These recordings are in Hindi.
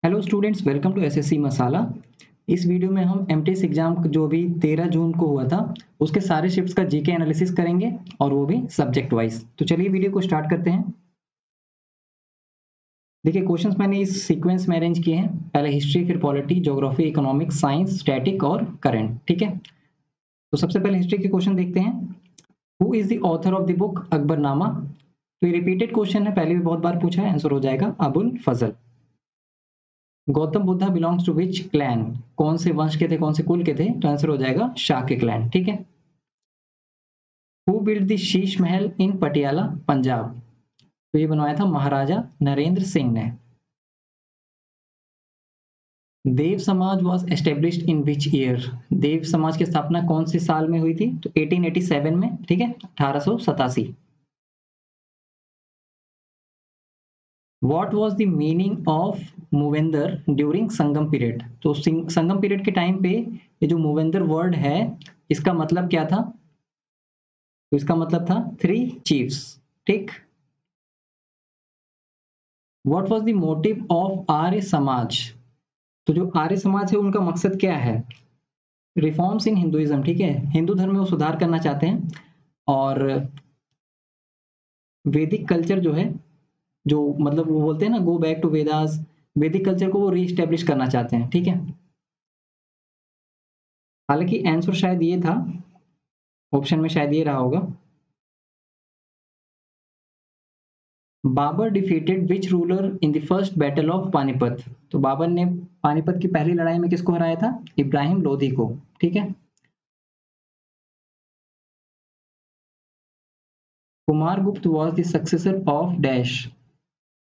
Hello students, welcome to SSC Masala. इस वीडियो में हम एमटीएस एग्जाम जो अभी 13 जून को हुआ था उसके सारे शिफ्ट्स का जीके एनालिसिस करेंगे और वो भी सब्जेक्ट वाइज। तो चलिए वीडियो को स्टार्ट करते हैं। देखिए, क्वेश्चंस मैंने इस सीक्वेंस में अरेंज किए हैं। पहले हिस्ट्री, फिर polity, geography, economics, science, static और करंट। ठीक है, तो सबसे पहले हिस्ट्री के क्वेश्चन देखते हैं। Who is the author of the book Akbarnama? तो ये रिपीटेड क्वेश्चन है, पहले भी बहुत बार पूछा है। आंसर हो जाएगा Abul Fazal. Gautam Buddha belongs to which clan? कौन से वंश के थे, कौन से कुल के थे? तो आंसर हो जाएगा शाह के क्लैन। ठीक है। Who build the Sheesh Mahal इन पटियाला, पंजाब? तो ये बनवाया था महाराजा नरेंद्र सिंह ने। Dev Samaj was established in which year? Dev Samaj की स्थापना कौन से साल में हुई थी? तो 1887 में। ठीक है, 1887। What was the meaning of Moovendar during Sangam period? तो संगम पीरियड के टाइम पे ये जो मूवेंदर वर्ड है, इसका मतलब क्या था? तो इसका मतलब था 3 चीफ्स। ठीक। What was the motive of Arya Samaj? तो जो आर्य समाज है उनका मकसद क्या है? Reforms in Hinduism. ठीक है, हिंदू धर्म में वो सुधार करना चाहते हैं और वैदिक कल्चर जो है, जो मतलब वो बोलते हैं ना, गो बैक टू वेदास, वैदिक कल्चर को वो रीस्टेब्लिश करना चाहते हैं। ठीक है, हालांकि आंसर शायद ये था, ऑप्शन में शायद ये रहा होगा। Babur defeated which ruler in the first battle of Panipat? तो बाबर ने पानीपत की पहली लड़ाई में किसको हराया था? इब्राहिम लोधी को। ठीक है। Kumaragupta was the successor of dash?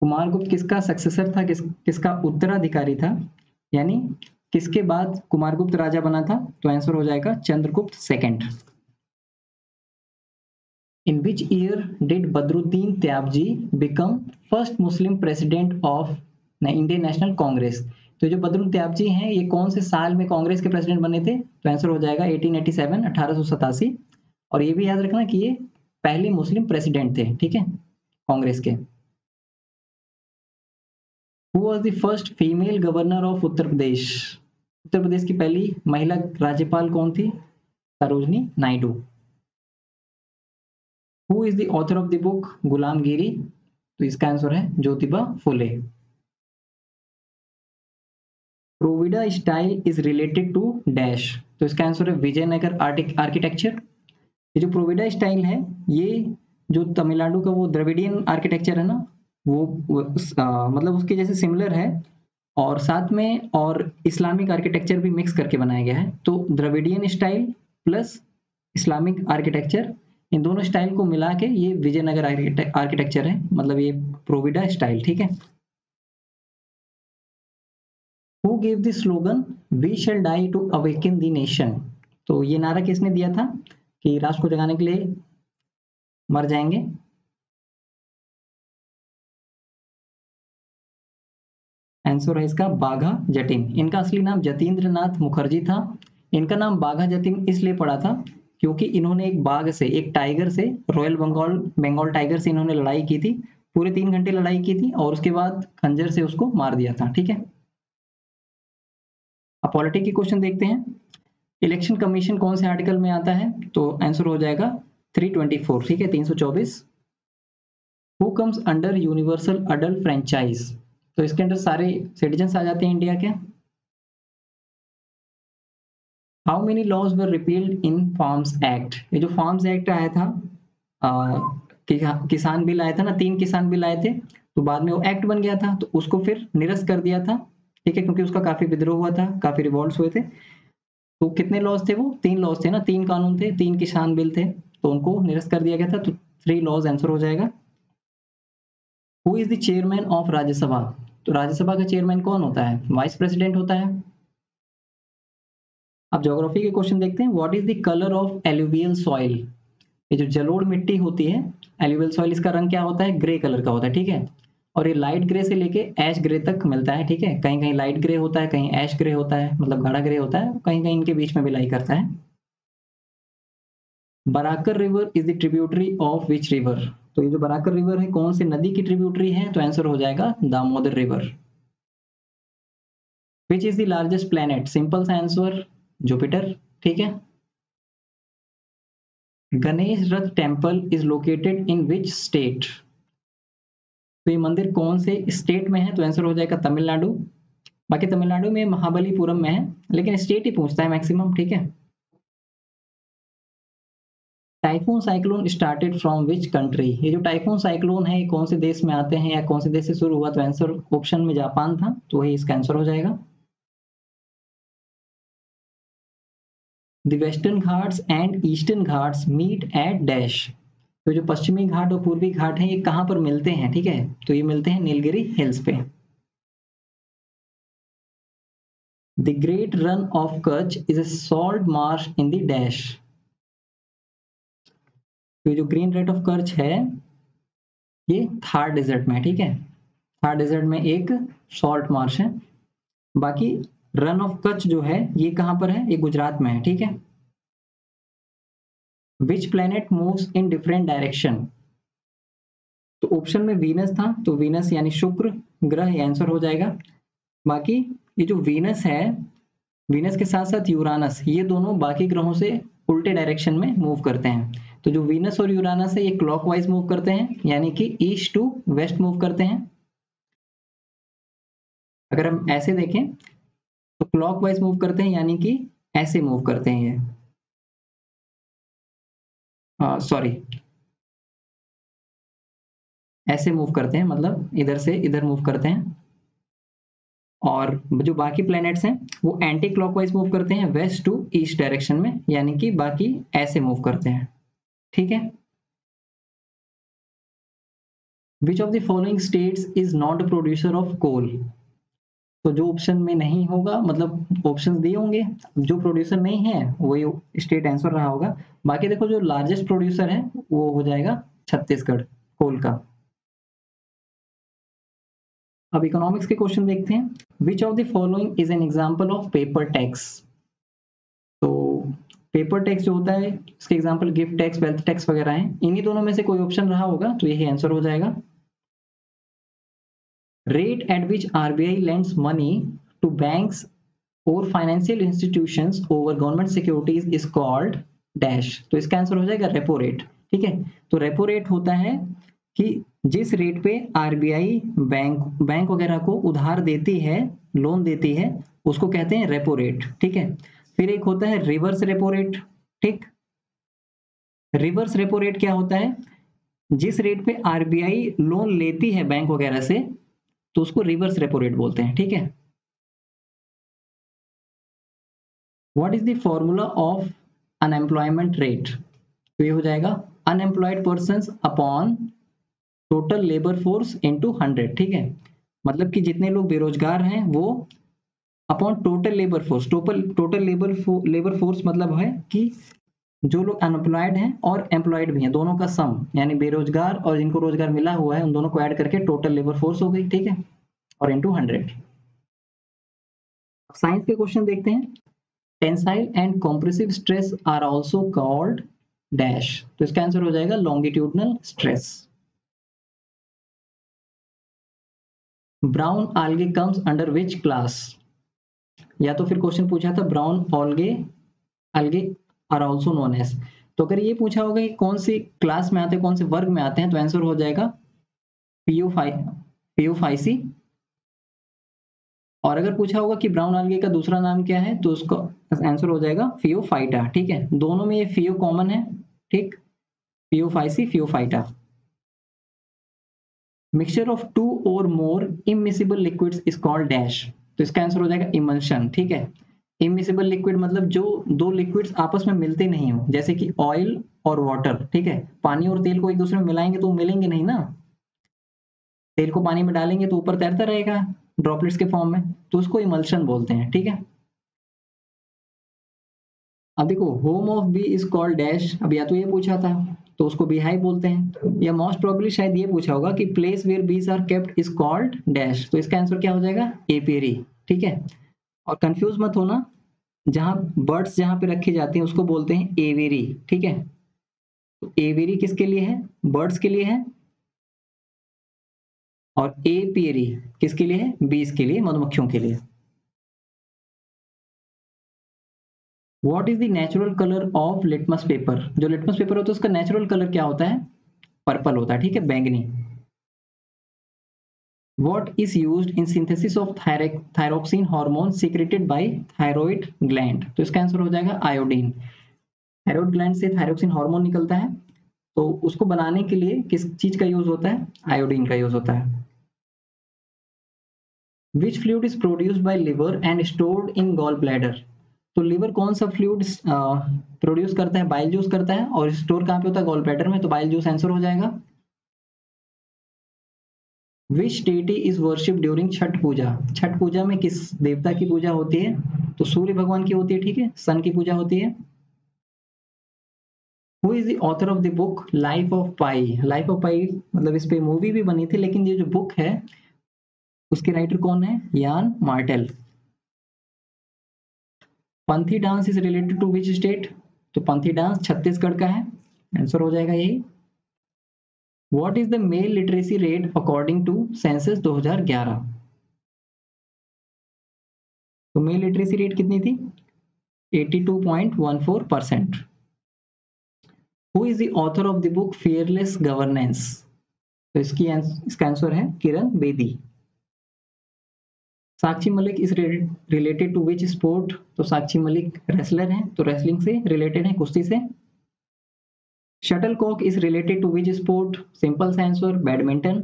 Kumaragupta किसका सक्सेसर था, किसका उत्तराधिकारी था, यानी किसके बाद कुमारगुप्त राजा बना था? तो आंसर हो जाएगा Chandragupta second. In which year did Badruddin Tyabji become first Muslim president of Indian national Congress? तो जो बदरुद्दीन त्याबजी हैं, ये कौन से साल में कांग्रेस के प्रेसिडेंट बने थे? तो आंसर हो जाएगा 1887, 1887। और ये भी याद रखना कि ये पहले मुस्लिम प्रेसिडेंट थे। ठीक है, कांग्रेस के। Who was the first female governor of Uttar Pradesh? Uttar Pradesh की पहली महिला राज्यपाल कौन थी? Sarojini Naidu. Who is the author of the book Gulamgiri? तो इसका आंसर है ज्योतिबा फुले। प्रोविडा style is related to dash? तो इसका आंसर है विजयनगर आर्किटेक्चर। ये जो प्रोविडा स्टाइल है, ये जो तमिलनाडु का वो द्रविडियन आर्किटेक्चर है ना, मतलब उसके जैसे सिमिलर है, और साथ में और इस्लामिक आर्किटेक्चर भी मिक्स करके बनाया गया है। तो Dravidian style plus Islamic architecture, इन दोनों स्टाइल को मिला के ये विजयनगर आर्किटेक्चर है, मतलब ये प्रोविडा स्टाइल। ठीक है। Who gave the slogan we shall die to awaken the nation? तो ये नारा किसने दिया था कि राष्ट्र को जगाने के लिए मर जाएंगे? आंसर है इसका बाघा जतिन। इनका असली नाम जतीन्द्र नाथ मुखर्जी था। इनका नाम बाघा जतिन इसलिए पड़ा था क्योंकि इन्होंने एक बाघ से, एक टाइगर से, रॉयल बंगाल बंगाल टाइगर से इन्होंने लड़ाई की थी। पूरे 3 घंटे लड़ाई की थी और उसके बाद खंजर से उसको मार दिया था। ठीक है। अब पॉलिटी की क्वेश्चन देखते हैं। इलेक्शन कमीशन कौन से आर्टिकल में आता है? तो आंसर हो जाएगा 324। ठीक है, 324। Who comes under universal adult franchise? तो इसके अंदर सारे सिटीजन आ जाते हैं इंडिया के। How many laws were repealed in farms act? ये जो फार्म्स एक्ट आया था, किसान बिल आया था ना, 3 किसान बिल आए थे, तो बाद में वो एक्ट बन गया था, तो उसको फिर निरस्त कर दिया था। ठीक है, क्योंकि उसका काफी विद्रोह हुआ था, काफी रिवॉल्ट्स हुए थे। तो कितने लॉज थे? वो 3 लॉज थे ना, 3 कानून थे, 3 किसान बिल थे, तो उनको निरस्त कर दिया गया था। तो 3 लॉज आंसर हो जाएगा। Who is the chairman of Rajya Sabha? तो राज्यसभा का चेयरमैन कौन होता है? वाइस प्रेसिडेंट होता है। अब ज्योग्राफी के क्वेश्चन देखते हैं। What is the colour of alluvial soil? ये जो जलोढ़ मिट्टी होती है, एलुवियल सॉइल, इसका रंग क्या होता है? ग्रे कलर का होता है। ठीक है, और ये लाइट ग्रे से लेके ऐश ग्रे तक मिलता है। ठीक है, कहीं कहीं लाइट ग्रे होता है, कहीं ऐश ग्रे होता है, मतलब गाढ़ा ग्रे होता है, कहीं कहीं इनके बीच में भी लाई करता है। Barakar river is the tributary of which river? तो ये जो बराकर रिवर है, कौन सी नदी की ट्रिब्यूटरी है? तो आंसर हो जाएगा Damodar river. Which is the largest planet? Simple सा आंसर जुपिटर, ठीक है। गणेश रथ temple is located in which state? तो ये मंदिर कौन से स्टेट में है? तो आंसर हो जाएगा तमिलनाडु। बाकी तमिलनाडु में महाबलीपुरम में है, लेकिन स्टेट ही पूछता है मैक्सिमम, ठीक है। Typhoon cyclone started from which country? ये जो टाइफून साइक्लोन है, कौन से देश में आते हैं या कौन से देश से शुरू हुआ? तो आंसर ऑप्शन में जापान था, तो वही इसका आंसर हो जाएगा। The western Ghats and eastern Ghats meet at dash? तो जो पश्चिमी घाट और पूर्वी घाट हैं, ये कहाँ पर मिलते हैं? ठीक है, तो ये मिलते हैं नीलगिरी हिल्स पे। The great run of Kutch is a salt Marsh in the dash? तो जो ग्रीन रेट ऑफ कच्छ है, ये थार डेजर्ट में है, ठीक है। थार डेजर्ट में एक सॉल्ट मार्श है। बाकी रन ऑफ कच्छ जो है, ये कहाँ पर है? ये गुजरात में है, ठीक है। Which planet moves in different direction? तो ऑप्शन में वीनस था, तो वीनस यानी शुक्र ग्रह, ये आंसर हो जाएगा। बाकी ये जो वीनस है, वीनस के साथ साथ यूरानस, ये दोनों बाकी ग्रहों से उल्टे डायरेक्शन में मूव करते हैं। तो जो वीनस और यूरानस है, ये क्लॉकवाइज मूव करते हैं, यानी कि ईस्ट टू वेस्ट मूव करते हैं। अगर हम ऐसे देखें तो क्लॉकवाइज मूव करते हैं, यानी कि ऐसे मूव करते हैं ये, सॉरी, ऐसे मूव करते हैं, मतलब इधर से इधर मूव करते हैं। और जो बाकी प्लैनेट्स हैं, वो एंटी क्लॉकवाइज मूव करते हैं, वेस्ट टू ईस्ट डायरेक्शन में, यानी कि बाकी ऐसे मूव करते हैं, ठीक है। Which of the following states is not a producer of coal? तो जो ऑप्शन में नहीं होगा, मतलब ऑप्शंस दिए होंगे, जो प्रोड्यूसर नहीं है वही स्टेट आंसर रहा होगा। बाकी देखो, जो लार्जेस्ट प्रोड्यूसर है वो हो जाएगा छत्तीसगढ़ कोल का। अब इकोनॉमिक्स के क्वेश्चन देखते हैं। विच of the following is an example of paper tax? तो पेपर टैक्स जो होता है, इसके example gift tax, wealth tax वगैरह हैं। इन्हीं दोनों में से कोई ऑप्शन रहा होगा, तो यही आंसर हो जाएगा। Rate at which RBI lends money to banks or financial institutions over government securities is called dash? तो इसका आंसर हो जाएगा रेपो रेट, ठीक है। तो रेपो रेट होता है कि जिस रेट पे आरबीआई बैंक वगैरह को उधार देती है, लोन देती है, उसको कहते हैं रेपो रेट, ठीक है। फिर एक होता है रिवर्स रेपो रेट, ठीक। रिवर्स रेपो रेट क्या होता है? जिस रेट पे आरबीआई लोन लेती है बैंक वगैरह से, तो उसको रिवर्स रेपो रेट बोलते हैं, ठीक है। What is the formula of unemployment rate? तो ये हो जाएगा unemployed persons upon total labour force into 100, ठीक है। मतलब कि जितने लोग बेरोजगार हैं वो upon total labour force, total labour force मतलब है कि जो लोग अनएम्प्लॉयड हैं और एम्प्लॉयड भी हैं, दोनों का सम, यानी बेरोजगार और जिनको रोजगार मिला हुआ है, उन दोनों को ऐड करके टोटल लेबर फोर्स हो गई, ठीक है, और इनटू 100। साइंस के क्वेश्चन देखते हैं। Tensile and compressive stress are also called dash? तो इसका आंसर हो जाएगा longitudinal stress. Brown algae comes under which class? या तो फिर क्वेश्चन पूछा था brown algae are also known as. तो अगर ये पूछा होगा कि कौन सी क्लास में आते हैं, कौन से वर्ग में आते हैं, तो आंसर हो जाएगा पियोफाइसी। और अगर पूछा होगा कि ब्राउन algae का दूसरा नाम क्या है, तो उसका आंसर हो जाएगा फियोफाइटा, ठीक है। दोनों में ये फियो कॉमन है, ठीक, phaeophyceae phaeophyta. Mixture of two or more immiscible liquids is called dash? तो इसका आंसर हो जाएगा इमल्शन, ठीक है। इमिसिबल लिक्विड मतलब जो दो लिक्विड्स आपस में मिलते नहीं हो, जैसे कि ऑयल और वाटर, ठीक है। पानी और तेल को एक दूसरे में मिलाएंगे तो मिलेंगे नहीं ना। तेल को पानी में डालेंगे तो ऊपर तैरता रहेगा ड्रॉपलेट्स के फॉर्म में, तो उसको इमल्शन बोलते हैं, ठीक है। अब देखो, home of bee is called dash, अब या तो ये पूछा था तो उसको बी हाइव बोलते हैं, या मोस्ट प्रोबेबली शायद ये पूछा होगा कि place where bees are kept is called dash. तो इसका आंसर क्या हो जाएगा? एपियरी, ठीक है। और कंफ्यूज मत होना, जहां बर्ड्स जहां पे रखी जाती हैं उसको बोलते हैं एवेरी, ठीक है। तो एवेरी किसके लिए है? बर्ड्स के लिए है। और एपियरी किसके लिए है? बीज के लिए, मधुमक्खियों के लिए। What is the natural colour of litmus paper? जो लिटमस पेपर होता है उसका नेचुरल कलर क्या होता है? पर्पल होता है, ठीक है, बैंगनी। What is used in synthesis of thyroxine hormone secreted by thyroid gland? तो इसका आंसर हो जाएगा आयोडीन। थायराइड ग्लैंड से थायरोक्सिन हार्मोन निकलता है, तो उसको बनाने के लिए किस चीज का यूज होता है? आयोडीन का यूज होता है। Which fluid is produced by liver and stored in gall bladder? तो लिवर कौन सा फ्लूइड प्रोड्यूस करता है? बाइल जूस करता है, और स्टोर कहाँ पे होता है? गॉल ब्लैडर में, तो बाइल जूस आंसर हो जाएगा। Which deity is worshipped during Chhath पूजा? छठ पूजा में किस देवता की पूजा होती है? तो सूर्य भगवान की होती है, ठीक है, सन की पूजा होती है। Who is the author of the book Life of Pi? Life of Pi मतलब इस पे मूवी भी बनी थी, लेकिन ये जो बुक है उसके राइटर कौन है? Yann Martel. Panthi dance is related to which state? तो पंथी डांस छत्तीसगढ़ का है, आंसर हो जाएगा यही। What is the male literacy rate according to census 2011? तो मेल लिटरेसी रेट कितनी थी? 82.14%। Who is the author of the book Fearless Governance? तो इसका आंसर है Kiran Bedi. Sakshi Malik is related to which sport? तो साक्षी मलिक रेसलर हैं, तो रेसलिंग से रिलेटेड है, कुश्ती से। Shuttlecock is related to which sport? Simple सा answer badminton.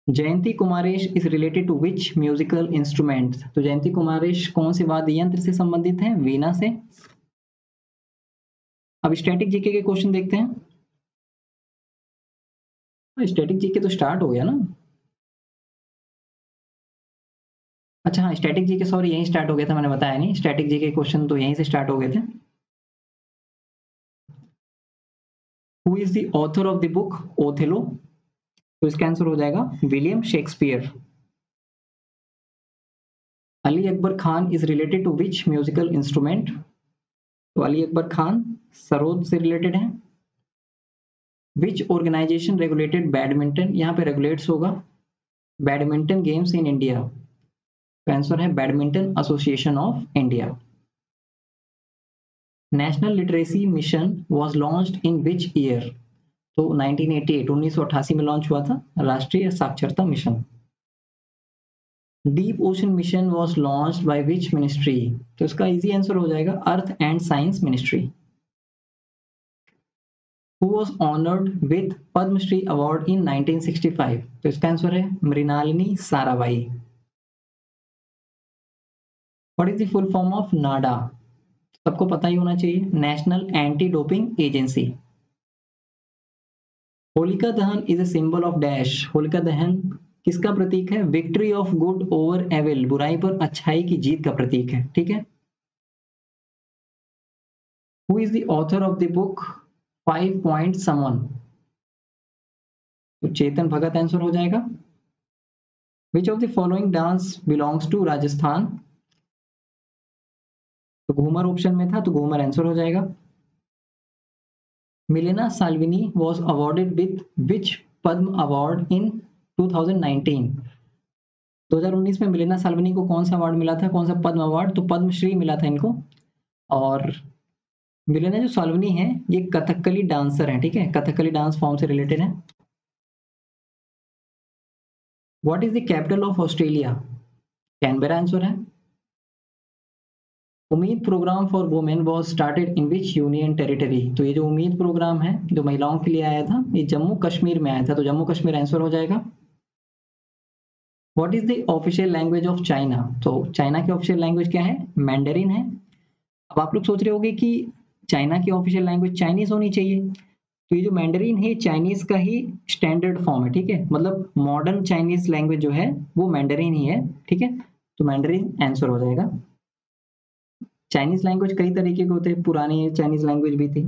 Jayanthi Kumaresh is related to which musical instrument? तो जयंती कुमारेश कौन से वाद्य यंत्र से संबंधित है? वीणा से। अब स्टैटिक जीके के क्वेश्चन देखते हैं। स्टैटिक जीके तो स्टार्ट हो गया ना? अच्छा हाँ, स्टैटिक जीके सॉरी यहीं स्टार्ट हो गया था, मैंने बताया नहीं। स्टैटिक जीके क्वेश्चन तो यहीं से स्टार्ट हो गए थे। Who is the author of the book Othello? तो इसका आंसर हो जाएगा William Shakespeare. Ali Akbar Khan is related to which musical instrument? तो अली अकबर खान सरोद से रिलेटेड है। Which organisation regulated badminton? यहाँ पे रेगुलेट्स होगा बैडमिंटन गेम्स इन इंडिया, तो आंसर है badminton association of India. National literacy mission was launched in which year? तो 1988 1988 में लॉन्च हुआ था राष्ट्रीय साक्षरता mission. Deep ocean mission was launched by which ministry? तो इसका इजी आंसर हो जाएगा earth and science ministry. Who was honored with Padma Shri award in 1965? तो इसका आंसर है Mrinalini Sarabhai. What is the full form of नाडा? सबको पता ही होना चाहिए, national anti doping agency. Holika Dahan is a symbol of dash? Holika Dahan किसका प्रतीक है? Victory of good over evil, बुराई पर अच्छाई की जीत का प्रतीक है, ठीक है। Who is the author of the book 5 Point Someone? तो चेतन भगत आंसर हो जाएगा। Which of the following dance belongs to Rajasthan? तो घूमर ऑप्शन में था, तो घूमर आंसर हो जाएगा। Milena Salvini was awarded with which Padma award in 2019? 2019 में मिलेना साल्विनी को कौन सा अवार्ड मिला था? कौन सा पद्म अवार्ड? तो पद्मश्री मिला था इनको। और मिलेना जो साल्विनी है ये कथकली डांसर है, ठीक है, कथकली डांस फॉर्म से रिलेटेड है। What is the capital of Australia? Canberra answer है। Ummeed program for women was started in which union territory? तो ये जो उम्मीद प्रोग्राम है जो महिलाओं के लिए आया था, ये जम्मू कश्मीर में आया था, तो जम्मू कश्मीर आंसर हो जाएगा। What is the official language of China? तो चाइना की ऑफिशियल लैंग्वेज क्या है? मैंडरिन है। अब आप लोग सोच रहे होंगे कि चाइना की ऑफिशियल लैंग्वेज चाइनीज होनी चाहिए, तो ये जो मैंडरिन है चाइनीज का ही स्टैंडर्ड फॉर्म है, ठीक है, मतलब मॉडर्न चाइनीज लैंग्वेज जो है वो मैंडरिन ही है, ठीक है, तो मैंडरिन आंसर हो जाएगा। चाइनीज लैंग्वेज कई तरीके के होते हैं, पुरानी चाइनीज लैंग्वेज भी थी,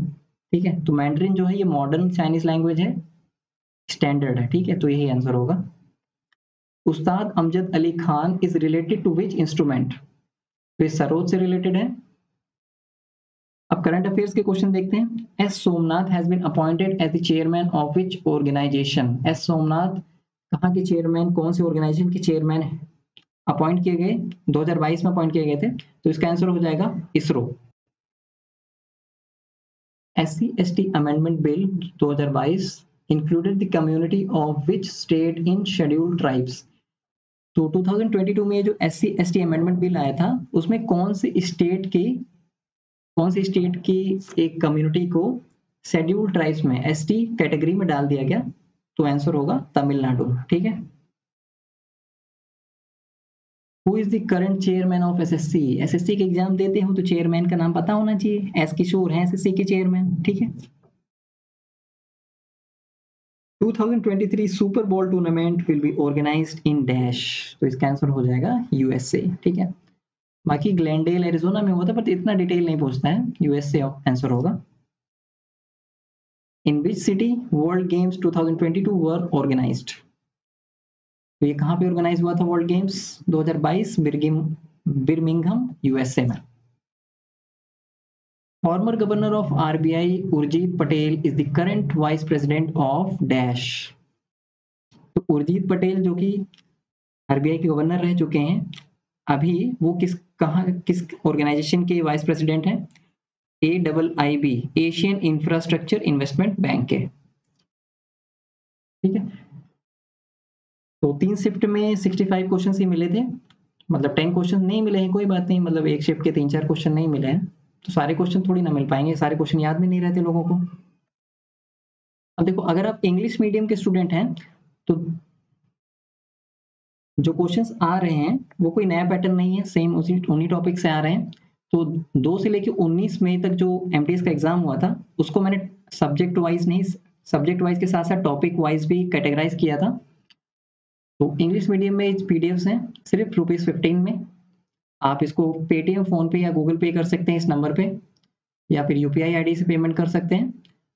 ठीक है, तो मैंडरिन जो है ये मॉडर्न चाइनीज लैंग्वेज है, स्टैंडर्ड है, ठीक है, तो यही आंसर होगा। Ustad Amjad Ali Khan is related to which instrument? तो ये सरोद से रिलेटेड है। अब करंट अफेयर्स के क्वेश्चन देखते हैं। S Somnath has been appointed as the chairman of which organisation? S Somnath कहाँ के चेयरमैन, कौन से ऑर्गेनाइजेशन के चेयरमैन अपॉइंट किए गए, 2022 में अपॉइंट किए गए थे, तो इसका आंसर हो जाएगा ISRO. SC/ST amendment bill 2022 included the community of which state in scheduled tribes. तो 2022 में जो SC/ST अमेंडमेंट बिल आया था, उसमें कौन सी स्टेट की एक कम्युनिटी को शेड्यूल्ड ट्राइब्स में ST कैटेगरी में डाल दिया गया, तो आंसर होगा तमिलनाडु। ठीक है। Who is the current chairman of SSC? SSC के एग्जाम देते हो तो चेयरमैन का नाम पता होना चाहिए। एस किशोर हैं SSC के चेयरमैन। ठीक है। 2023 super bowl tournament will be organised in dash, तो इसका आंसर हो जाएगा USA। ठीक है। बाकी ग्लैंडेल एरिजोना में होता है, पर इतना डिटेल नहीं पूछता है। USA आंसर होगा। In which city world games 2022 were organised? तो ये कहाँ पे ऑर्गेनाइज हुआ था वर्ल्ड गेम्स 2022? बिर्मिंघम USA में। Former governor of RBI Urjit Patel is the current vice president of dash. तो उर्जित पटेल जो कि RBI के गवर्नर रह चुके हैं, अभी वो किस ऑर्गेनाइजेशन के वाइस प्रेसिडेंट हैं? AIIB, Asian infrastructure investment bank के। ठीक है। तो 3 शिफ्ट में 65 क्वेश्चन ही मिले थे, मतलब 10 क्वेश्चन नहीं मिले हैं, कोई बात नहीं, मतलब एक शिफ्ट के 3-4 क्वेश्चन नहीं मिले हैं, तो सारे क्वेश्चन थोड़ी ना मिल पाएंगे, सारे क्वेश्चन याद में नहीं रहते लोगों को। अब देखो, अगर आप इंग्लिश मीडियम के स्टूडेंट हैं तो जो क्वेश्चंस आ रहे हैं वो कोई नया पैटर्न नहीं है, सेम उन्हीं टॉपिक से आ रहे हैं। तो 2 से लेकर 19 मई तक जो MTS का एग्जाम हुआ था, उसको मैंने सब्जेक्ट वाइज के साथ साथ टॉपिक वाइज भी कैटेगराइज किया था। तो इंग्लिश मीडियम में PDFs हैं सिर्फ ₹15 में। आप इसको पेटीएम, फोन पे या गूगल पे कर सकते हैं इस नंबर पे, या फिर UPI ID से पेमेंट कर सकते हैं।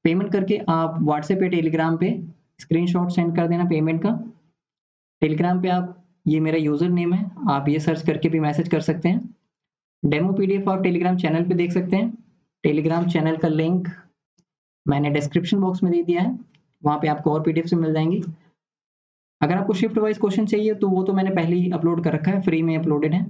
पेमेंट करके आप व्हाट्सएप या टेलीग्राम पे स्क्रीनशॉट सेंड कर देना पेमेंट का। टेलीग्राम पे आप, ये मेरा यूजर नेम है, आप ये सर्च करके भी मैसेज कर सकते हैं। डेमो PDF आप टेलीग्राम चैनल पे देख सकते हैं। टेलीग्राम चैनल का लिंक मैंने डिस्क्रिप्शन बॉक्स में दे दिया है, वहाँ पे आपको और PDF से मिल जाएंगी। अगर आपको शिफ्ट वाइज क्वेश्चन चाहिए तो वो तो मैंने पहले ही अपलोड कर रखा है, फ्री में अपलोडेड है।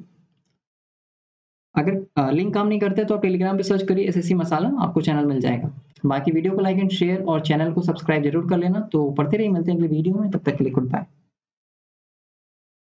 अगर लिंक काम नहीं करते तो आप टेलीग्राम पे सर्च करिए SSC मसाला, आपको चैनल मिल जाएगा। बाकी वीडियो को लाइक एंड शेयर और चैनल को सब्सक्राइब जरूर कर लेना। तो पढ़ते रहिए, मिलते हैं अगली वीडियो में, तब तक के लिए गुड बाय।